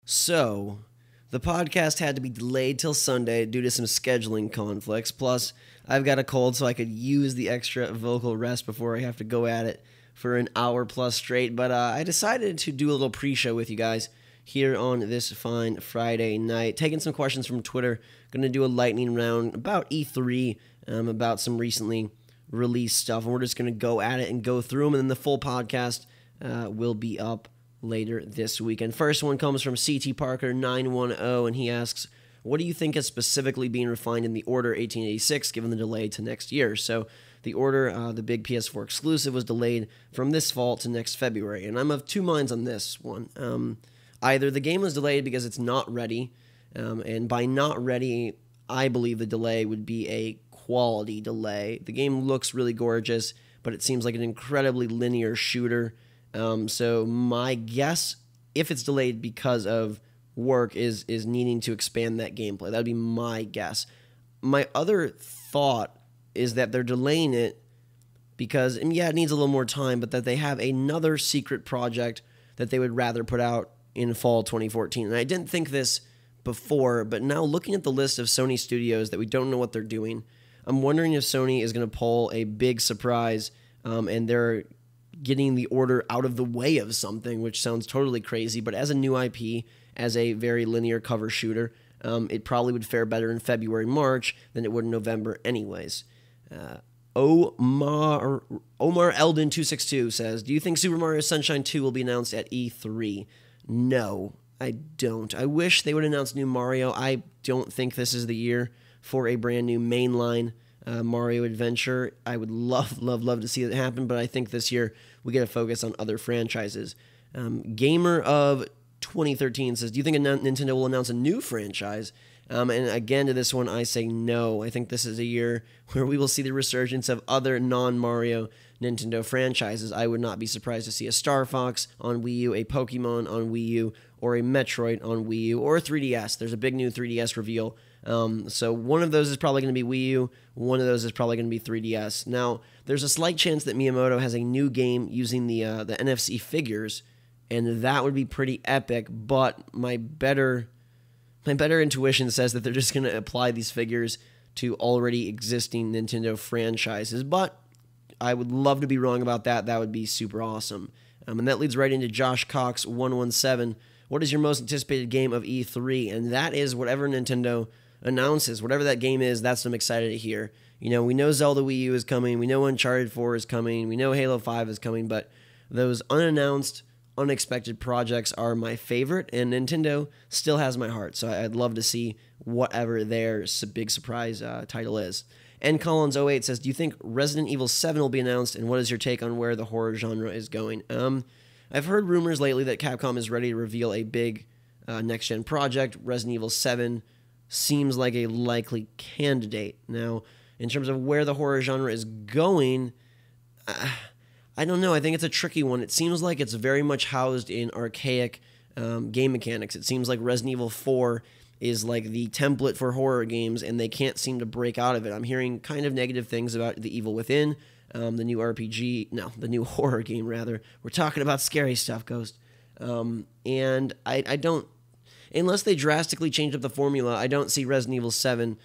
So, the podcast had to be delayed till Sunday due to some scheduling conflicts. Plus, I've got a cold, so I could use the extra vocal rest before I have to go at it for an hour plus straight. But I decided to do a little pre-show with you guys here on this fine Friday night. Taking some questions from Twitter. Going to do a lightning round about E3, about some recently released stuff. And we're just going to go at it and go through them. And then the full podcast will be up later this weekend. First one comes from CT Parker 910, and he asks, what do you think is specifically being refined in the Order 1886 given the delay to next year? So the Order, the big PS4 exclusive, was delayed from this fall to next February, and I'm of two minds on this one. Either the game was delayed because it's not ready, and by not ready, I believe the delay would be a quality delay. The game looks really gorgeous, but it seems like an incredibly linear shooter. So my guess, if it's delayed because of work, is needing to expand that gameplay. That would be my guess. My other thought is that they're delaying it because, and yeah, it needs a little more time, but that they have another secret project that they would rather put out in fall 2014. And I didn't think this before, but now looking at the list of Sony studios that we don't know what they're doing, I'm wondering if Sony is going to pull a big surprise, and they're getting the Order out of the way of something, which sounds totally crazy, but as a new IP, as a very linear cover shooter, it probably would fare better in February, March than it would in November anyways. Omar Eldon 262 says, do you think Super Mario Sunshine 2 will be announced at E3? No, I don't. I wish they would announce new Mario. I don't think this is the year for a brand new mainline Mario adventure. I would love to see it happen, but I think this year we get to focus on other franchises. Gamer of 2013 says, do you think Nintendo will announce a new franchise? And again, to this one, I say no. I think this is a year where we will see the resurgence of other non-Mario Nintendo franchises. I would not be surprised to see a Star Fox on Wii U, a Pokemon on Wii U, or a Metroid on Wii U, or a 3DS. There's a big new 3DS reveal. So one of those is probably going to be Wii U. One of those is probably going to be 3DS. Now, there's a slight chance that Miyamoto has a new game using the NFC figures, and that would be pretty epic. But my better intuition says that they're just going to apply these figures to already existing Nintendo franchises. But I would love to be wrong about that. That would be super awesome. And that leads right into Josh Cox 117. What is your most anticipated game of E3? And that is whatever Nintendo announces. Whatever that game is, that's what I'm excited to hear. You know, we know Zelda Wii U is coming. We know Uncharted 4 is coming. We know Halo 5 is coming. But those unannounced, unexpected projects are my favorite. And Nintendo still has my heart. So I'd love to see whatever their big surprise title is. And Collins08 says, do you think Resident Evil 7 will be announced? And what is your take on where the horror genre is going? I've heard rumors lately that Capcom is ready to reveal a big next-gen project. Resident Evil 7 seems like a likely candidate. Now, in terms of where the horror genre is going, I don't know. I think it's a tricky one. It seems like it's very much housed in archaic game mechanics. It seems like Resident Evil 4 is like the template for horror games, and they can't seem to break out of it. I'm hearing kind of negative things about The Evil Within, the new the new horror game, rather. We're talking about scary stuff, Ghost. And I don't, unless they drastically change up the formula, I don't see Resident Evil 7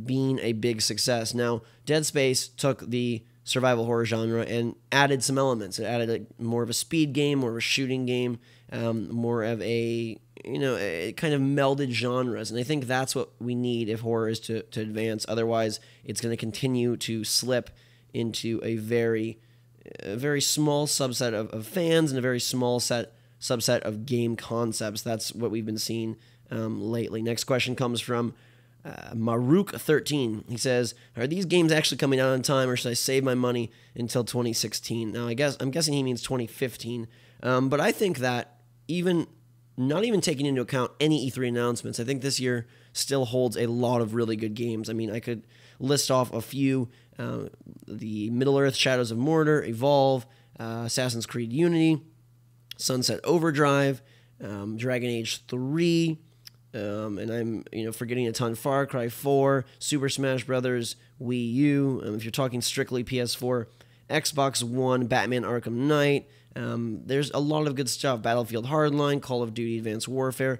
being a big success. Now, Dead Space took the survival horror genre and added some elements. It added more of a speed game, more of a shooting game, more of a it kind of melded genres, and I think that's what we need if horror is to advance. Otherwise, it's going to continue to slip into a very small subset of fans and a very small subset of game concepts. That's what we've been seeing lately. Next question comes from Maruk13. He says, are these games actually coming out on time, or should I save my money until 2016? Now, I'm guessing he means 2015, but I think that not even taking into account any E3 announcements, I think this year still holds a lot of really good games. I mean, I could list off a few. The Middle-earth Shadows of Mordor, Evolve, Assassin's Creed Unity, Sunset Overdrive, Dragon Age 3, and I'm forgetting a ton. Far Cry 4, Super Smash Bros., Wii U. If you're talking strictly PS4, Xbox One, Batman Arkham Knight, There's a lot of good stuff. Battlefield Hardline, Call of Duty Advanced Warfare.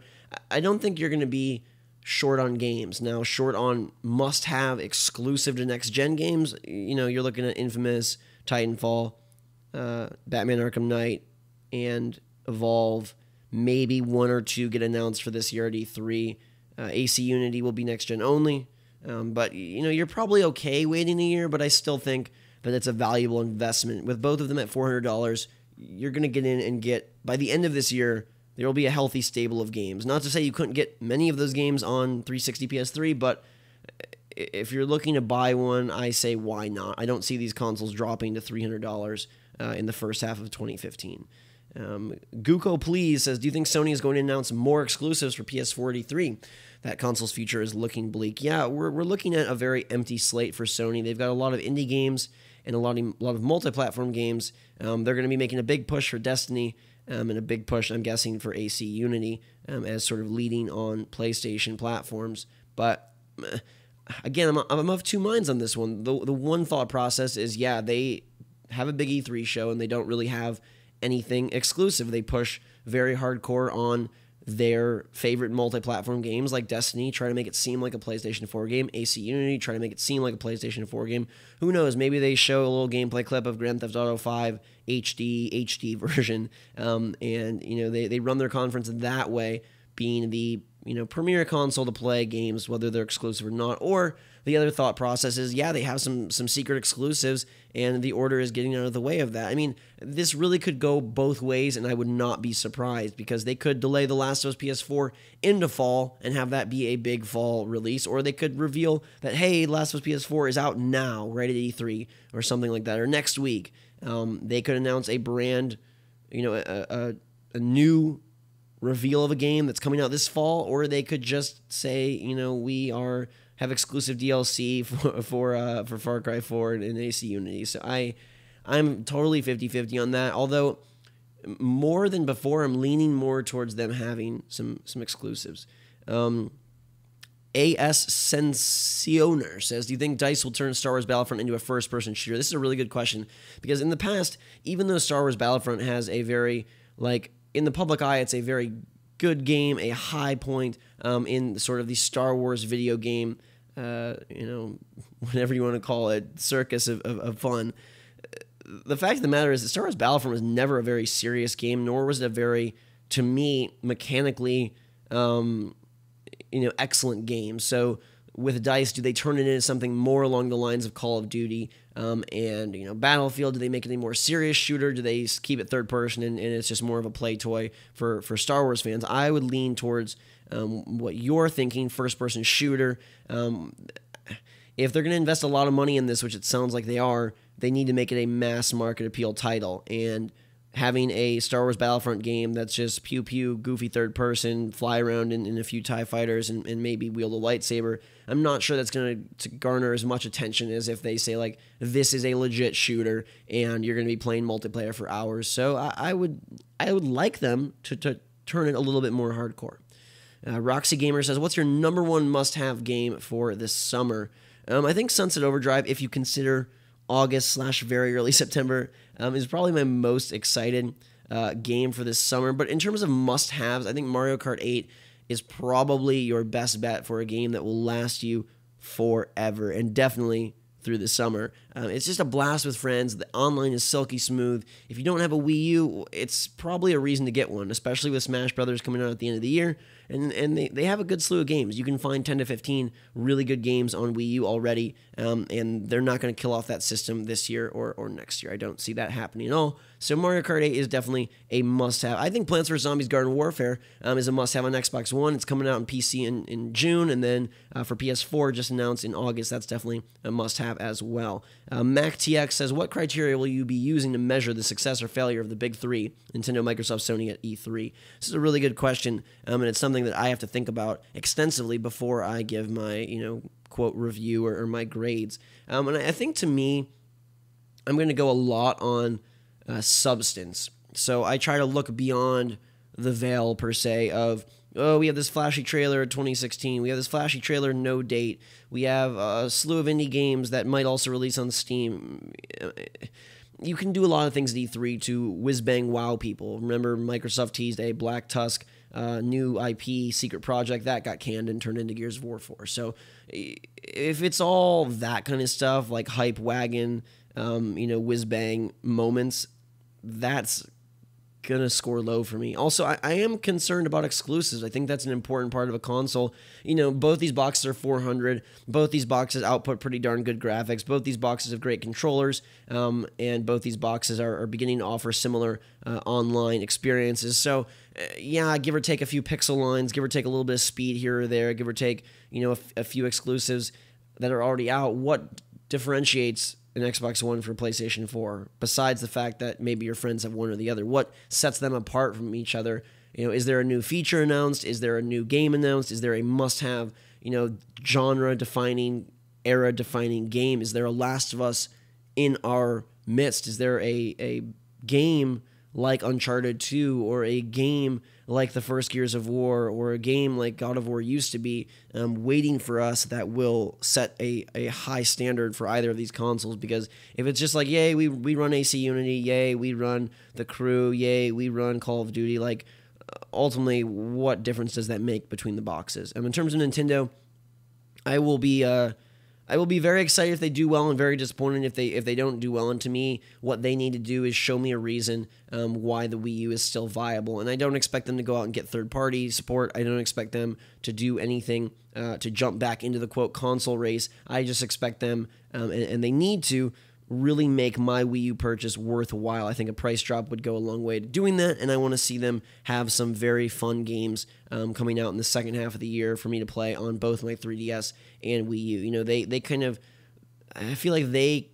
I don't think you're going to be short on games. Now, short on must-have exclusive to next-gen games, you're looking at Infamous, Titanfall, Batman Arkham Knight, and Evolve. Maybe one or two get announced for this year at E3. AC Unity will be next-gen only. But, you're probably okay waiting a year, but I still think that it's a valuable investment. With both of them at $400, you're going to get in and get, by the end of this year, there will be a healthy stable of games. Not to say you couldn't get many of those games on 360 PS3, but if you're looking to buy one, I say why not? I don't see these consoles dropping to $300 in the first half of 2015. Guko Please says, do you think Sony is going to announce more exclusives for PS4 at E3? That console's future is looking bleak. Yeah, we're looking at a very empty slate for Sony. They've got a lot of indie games and a lot of multi-platform games. They're going to be making a big push for Destiny and a big push, I'm guessing, for AC Unity as sort of leading on PlayStation platforms. But again, I'm of two minds on this one. The one thought process is, yeah, they have a big E3 show and they don't really have anything exclusive. They push very hardcore on their favorite multi-platform games like Destiny, try to make it seem like a PlayStation 4 game. AC Unity, try to make it seem like a PlayStation 4 game. Who knows? Maybe they show a little gameplay clip of Grand Theft Auto 5 HD version, and they run their conference that way, being the premier console to play games, whether they're exclusive or not. Or the other thought process is, yeah, they have some secret exclusives, and the order is getting out of the way of that. I mean, this really could go both ways, and I would not be surprised, because they could delay The Last of Us PS4 into fall and have that be a big fall release, or they could reveal that, hey, Last of Us PS4 is out now, right at E3, or something like that, or next week. They could announce a brand, a new reveal of a game that's coming out this fall, or they could just say, we have exclusive DLC for Far Cry 4 and AC Unity. So I'm totally 50-50 on that. Although more than before, I'm leaning more towards them having some exclusives. AS Sensioner says, do you think DICE will turn Star Wars Battlefront into a first-person shooter? This is a really good question, because in the past, even though Star Wars Battlefront has a very, in the public eye, it's a very good game, a high point in sort of the Star Wars video game, whatever you want to call it, circus of fun. The fact of the matter is that Star Wars Battlefront was never a very serious game, nor was it a very, to me, mechanically, excellent game. So with DICE, do they turn it into something more along the lines of Call of Duty and Battlefield? Do they make it a more serious shooter? Do they keep it third person and it's just more of a play toy for Star Wars fans? I would lean towards what you're thinking, first person shooter. If they're going to invest a lot of money in this, which it sounds like they are, they need to make it a mass market appeal title. And having a Star Wars Battlefront game that's just pew-pew, goofy third-person, fly around in a few TIE fighters and maybe wield a lightsaber, I'm not sure that's going to garner as much attention as if they say, this is a legit shooter and you're going to be playing multiplayer for hours. So I would like them to turn it a little bit more hardcore. Roxy Gamer says, what's your number one must-have game for this summer? I think Sunset Overdrive, if you consider August/very early September, is probably my most excited game for this summer. But in terms of must-haves, I think Mario Kart 8 is probably your best bet for a game that will last you forever, and definitely through the summer. It's just a blast with friends. The online is silky smooth. If you don't have a Wii U, it's probably a reason to get one, especially with Smash Brothers coming out at the end of the year. And they have a good slew of games. You can find 10 to 15 really good games on Wii U already, and they're not going to kill off that system this year or next year. I don't see that happening at all. So Mario Kart 8 is definitely a must-have. I think Plants vs. Zombies Garden Warfare is a must-have on Xbox One. It's coming out on PC in June, and then for PS4, just announced in August. That's definitely a must-have as well. MacTX says, what criteria will you be using to measure the success or failure of the big three, Nintendo, Microsoft, Sony at E3? This is a really good question, and it's something that I have to think about extensively before I give my, quote review or my grades. And I think, to me, I'm going to go a lot on substance. So I try to look beyond the veil, per se, of, we have this flashy trailer 2016. We have this flashy trailer, no date. We have a slew of indie games that might also release on Steam. you can do a lot of things at E3 to whiz-bang wow people. Remember, Microsoft teased a Black Tusk new IP secret project that got canned and turned into Gears of War 4. So if it's all that kind of stuff, like hype wagon, whiz-bang moments, that's gonna score low for me. Also, I am concerned about exclusives. I think that's an important part of a console. Both these boxes are $400. Both these boxes output pretty darn good graphics. Both these boxes have great controllers, and both these boxes are beginning to offer similar online experiences. So, yeah, give or take a few pixel lines, give or take a little bit of speed here or there, give or take a few exclusives that are already out. What differentiates an Xbox One for PlayStation 4, besides the fact that maybe your friends have one or the other? What sets them apart from each other? Is there a new feature announced? Is there a new game announced? Is there a must-have, genre-defining, era-defining game? Is there a Last of Us in our midst? Is there a game like Uncharted 2, or a game like the first Gears of War, or a game like God of War used to be, waiting for us that will set a high standard for either of these consoles? Because if it's just like, yay, we run AC Unity, yay, we run The Crew, yay, we run Call of Duty, like, ultimately, what difference does that make between the boxes? In terms of Nintendo, I will be very excited if they do well, and very disappointed if they don't do well. And to me, what they need to do is show me a reason why the Wii U is still viable. And I don't expect them to go out and get third-party support. I don't expect them to do anything to jump back into the, quote, console race. I just expect them, and they need to, really make my Wii U purchase worthwhile. I think a price drop would go a long way to doing that, and I want to see them have some very fun games coming out in the second half of the year for me to play on both my 3DS and Wii U. They kind of, I feel like they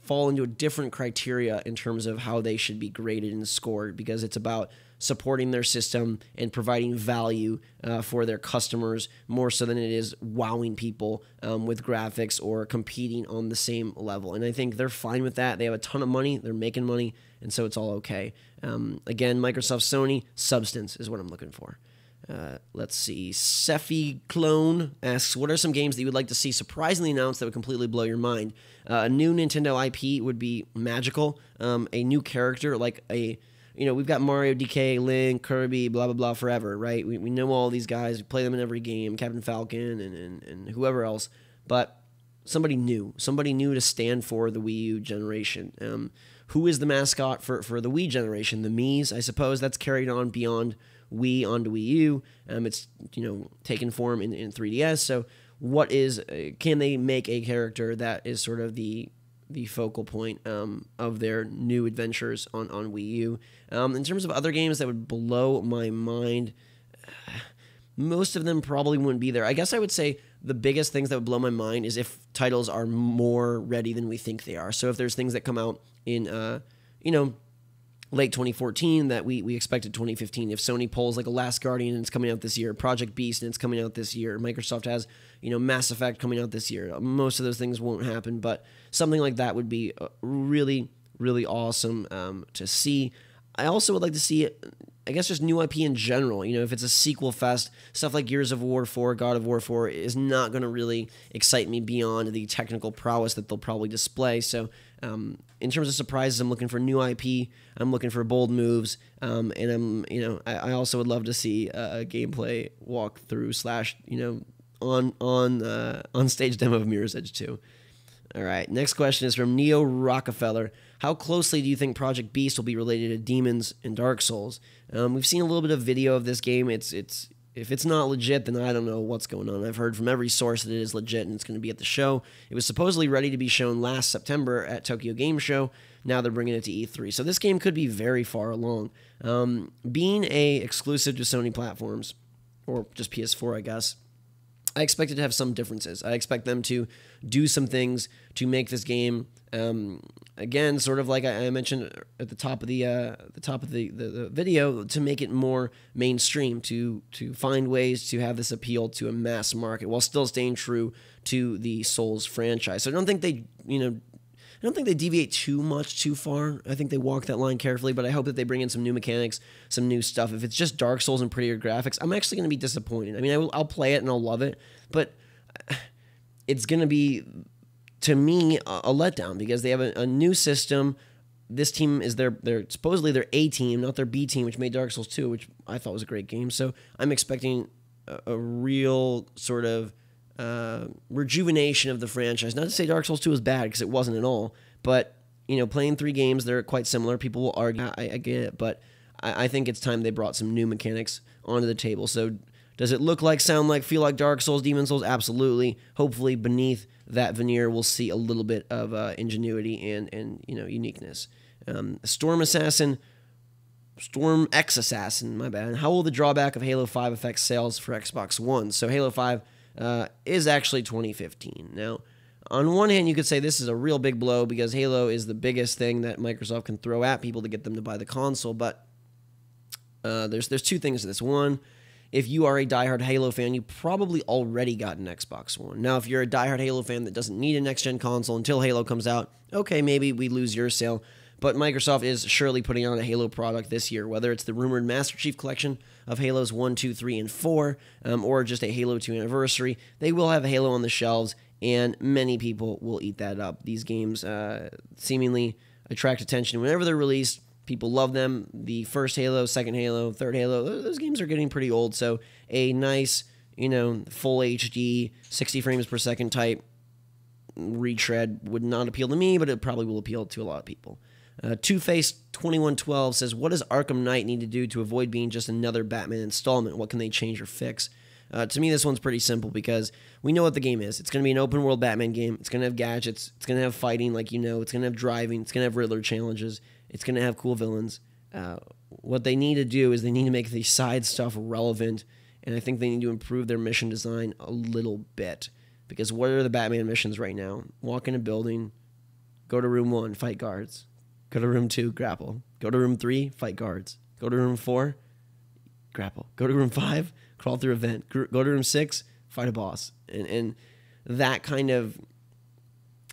fall into a different criteria in terms of how they should be graded and scored, because it's about supporting their system and providing value for their customers more so than it is wowing people with graphics or competing on the same level. And I think they're fine with that. They have a ton of money. They're making money, and so it's all okay. Again, Microsoft, Sony, substance is what I'm looking for. Let's see. Sephi Clone asks, what are some games that you would like to see surprisingly announced that would completely blow your mind? A new Nintendo IP would be magical. A new character, like we've got Mario, DK, Link, Kirby, blah, blah, blah, forever, right? We know all these guys. We play them in every game, Captain Falcon and whoever else. But somebody new to stand for the Wii U generation. Who is the mascot for the Wii generation? The Mii's, I suppose. That's carried on beyond Wii onto Wii U. It's taken form in 3DS. So can they make a character that is sort of the focal point of their new adventures on Wii U? In terms of other games that would blow my mind, most of them probably wouldn't be there. I guess I would say the biggest things that would blow my mind is if titles are more ready than we think they are. So if there's things that come out in late 2014 that we expected 2015. If Sony pulls like a Last Guardian and it's coming out this year, Project Beast and it's coming out this year, Microsoft has Mass Effect coming out this year. Most of those things won't happen, but something like that would be really, really awesome to see. I also would like to see, I guess, just new IP in general. If it's a sequel fest, stuff like Gears of War 4, God of War 4 is not going to really excite me beyond the technical prowess that they'll probably display. So in terms of surprises, I'm looking for new IP. I'm looking for bold moves, and I also would love to see a gameplay walkthrough / on stage demo of Mirror's Edge 2. All right, next question is from Neo Rockefeller. How closely do you think Project Beast will be related to Demons and Dark Souls? We've seen a little bit of video of this game. If it's not legit, then I don't know what's going on. I've heard from every source that it is legit and it's going to be at the show. It was supposedly ready to be shown last September at Tokyo Game Show. Now they're bringing it to E3. So this game could be very far along. Being a exclusive to Sony platforms, or just PS4, I guess, I expect it to have some differences. I expect them to do some things to make this game, again, sort of like I mentioned at the top of the video, to make it more mainstream, to find ways to have this appeal to a mass market while still staying true to the Souls franchise. So I don't think they deviate too far. I think they walk that line carefully, but I hope that they bring in some new mechanics, some new stuff. If it's just Dark Souls and prettier graphics, I'm actually going to be disappointed. I mean, I'll play it and I'll love it, but it's going to be, to me, a letdown, because they have a new system this team is their supposedly their A team, not their B team, which made Dark Souls 2, which I thought was a great game. So I'm expecting a real sort of rejuvenation of the franchise. Not to say Dark Souls 2 is bad, because it wasn't at all, but playing 3 games, they're quite similar. People will argue, I get it, but I think it's time they brought some new mechanics onto the table. So does it look like, sound like, feel like Dark Souls, Demon Souls? Absolutely. Hopefully beneath that veneer, we'll see a little bit of ingenuity and uniqueness. Storm X Assassin, my bad. How will the drawback of Halo 5 affect sales for Xbox One? So Halo 5 is actually 2015. Now, on one hand, you could say this is a real big blow because Halo is the biggest thing that Microsoft can throw at people to get them to buy the console, but there's 2 things to this. One, if you are a diehard Halo fan, you probably already got an Xbox One. Now, if you're a diehard Halo fan that doesn't need a next-gen console until Halo comes out, okay, maybe we lose your sale. But Microsoft is surely putting out a Halo product this year, whether it's the rumored Master Chief Collection of Halos 1, 2, 3, and 4, or just a Halo 2 anniversary. They will have Halo on the shelves, and many people will eat that up. These games seemingly attract attention whenever they're released. People love them. The first Halo, second Halo, third Halo, those games are getting pretty old. So a nice, full HD, 60 frames per second type retread would not appeal to me, but it probably will appeal to a lot of people. Two-Face2112 says, what does Arkham Knight need to do to avoid being just another Batman installment? What can they change or fix? To me, this one's pretty simple because we know what the game is. It's going to be an open-world Batman game. It's going to have gadgets. It's going to have fighting, it's going to have driving. It's going to have Riddler challenges. It's going to have cool villains. What they need to do is they need to make the side stuff relevant, and I think they need to improve their mission design a little bit. Because what are the Batman missions right now? Walk in a building, go to room 1, fight guards. Go to room 2, grapple. Go to room 3, fight guards. Go to room 4, grapple. Go to room 5, crawl through a vent. Go to room 6, fight a boss. And that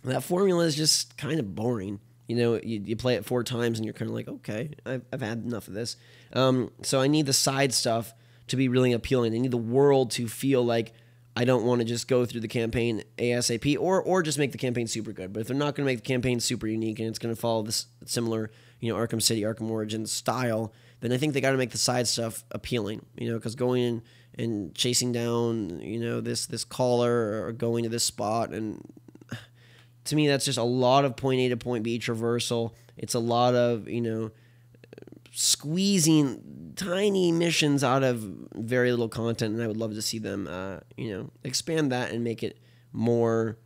that formula is just kind of boring. You play it 4 times and you're kind of like, okay, I've had enough of this. So I need the side stuff to be really appealing. I need the world to feel like I don't want to just go through the campaign ASAP or just make the campaign super good. But if they're not going to make the campaign super unique and it's going to follow this similar, Arkham City, Arkham Origins style, then I think they got to make the side stuff appealing, because going in and chasing down, this caller or going to this spot, and to me, that's just a lot of point A to point B traversal. It's a lot of, squeezing tiny missions out of very little content, and I would love to see them, expand that and make it more,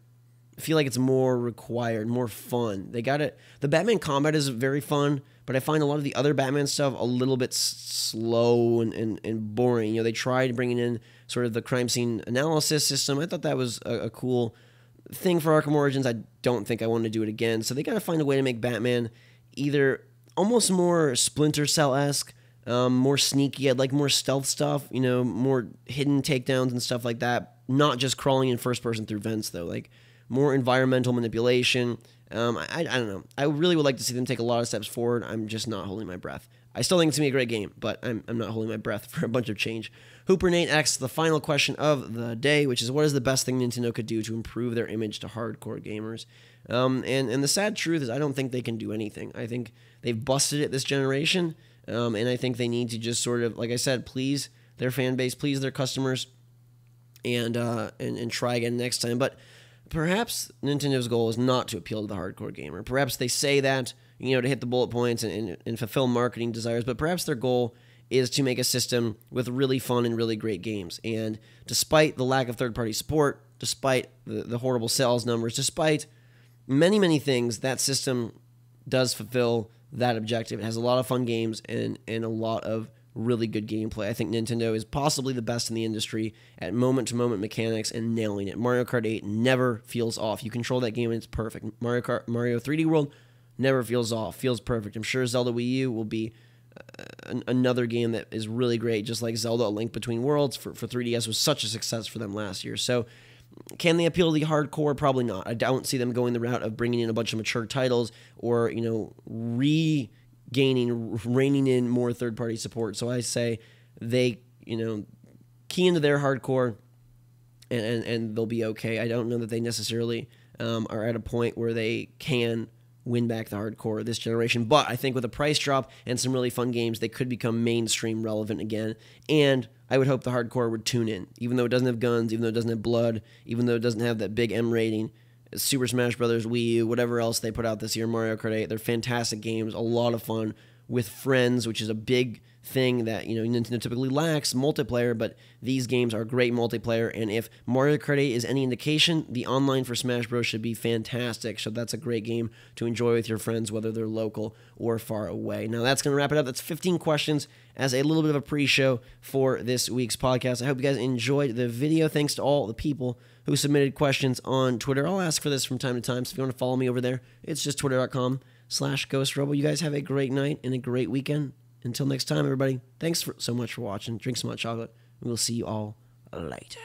feel like it's more required, more fun. They got it. The Batman combat is very fun, but I find a lot of the other Batman stuff a little bit slow and boring. They tried bringing in sort of the crime scene analysis system. I thought that was a cool thing for Arkham Origins. I don't think I want to do it again. So they got to find a way to make Batman either almost more Splinter Cell-esque, more sneaky. I'd like more stealth stuff, more hidden takedowns and stuff like that. Not just crawling in first person through vents, though. Like more environmental manipulation. I don't know. I really would like to see them take a lot of steps forward. I'm just not holding my breath. I still think it's going to be a great game, but I'm not holding my breath for a bunch of change. Hooper Nate asks the final question of the day, which is, what is the best thing Nintendo could do to improve their image to hardcore gamers? And the sad truth is I don't think they can do anything. I think they've busted it this generation, and I think they need to just sort of, like I said, please their fan base, please their customers, and try again next time. But perhaps Nintendo's goal is not to appeal to the hardcore gamer. Perhaps they say that, to hit the bullet points and fulfill marketing desires, but perhaps their goal is to make a system with really fun and really great games. And despite the lack of third-party support, despite the horrible sales numbers, despite many, many things, that system does fulfill that objective. It has a lot of fun games and a lot of really good gameplay. I think Nintendo is possibly the best in the industry at moment-to-moment mechanics and nailing it. Mario Kart 8 never feels off. You control that game and it's perfect. Mario 3D World never feels off, feels perfect. I'm sure Zelda Wii U will be another game that is really great, just like Zelda: A Link Between Worlds for 3DS was such a success for them last year. So can they appeal to the hardcore? Probably not. I don't see them going the route of bringing in a bunch of mature titles or, reining in more third-party support. So I say they, key into their hardcore and they'll be okay. I don't know that they necessarily are at a point where they can win back the hardcore this generation. But I think with a price drop and some really fun games, they could become mainstream relevant again. And I would hope the hardcore would tune in, even though it doesn't have guns, even though it doesn't have blood, even though it doesn't have that big M rating. Super Smash Bros., Wii U, whatever else they put out this year, Mario Kart 8, they're fantastic games, a lot of fun with friends, which is a big thing that Nintendo typically lacks, multiplayer, but these games are great multiplayer, and if Mario Kart 8 is any indication, the online for Smash Bros. Should be fantastic, so that's a great game to enjoy with your friends, whether they're local or far away. Now that's going to wrap it up. That's 15 questions as a little bit of a pre-show for this week's podcast. I hope you guys enjoyed the video. Thanks to all the people who submitted questions on Twitter. I'll ask for this from time to time, so if you want to follow me over there, it's just twitter.com/GhostRobo. You guys have a great night and a great weekend. Until next time, everybody, thanks so much for watching. Drink some hot chocolate. We will see you all later.